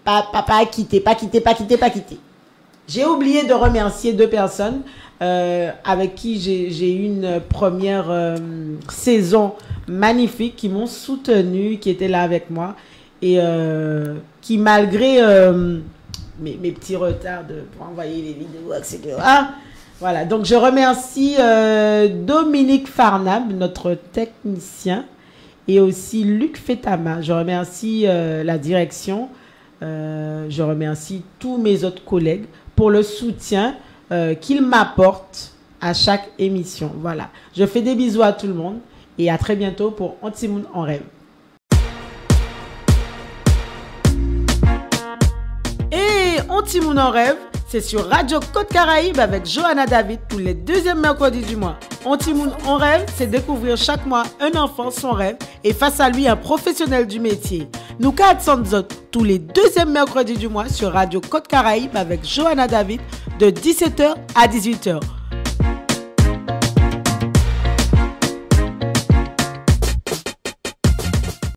Pas quitter. J'ai oublié de remercier deux personnes avec qui j'ai eu une première saison magnifique, qui m'ont soutenu, qui étaient là avec moi et qui, malgré mes petits retards pour envoyer les vidéos, etc. Voilà, donc je remercie Dominique Farnab, notre technicien, et aussi Luc Fetama. Je remercie la direction, je remercie tous mes autres collègues pour le soutien qu'ils m'apportent à chaque émission. Voilà, je fais des bisous à tout le monde et à très bientôt pour On Timoun en rêve. Et On Timoun en rêve, c'est sur Radio Côte Caraïbe avec Johanna David tous les deuxièmes mercredis du mois. On Timoun, on rêve, c'est découvrir chaque mois un enfant, son rêve et face à lui un professionnel du métier. Nous quatre tous les deuxièmes mercredis du mois sur Radio Côte Caraïbe avec Johanna David de 17h à 18h.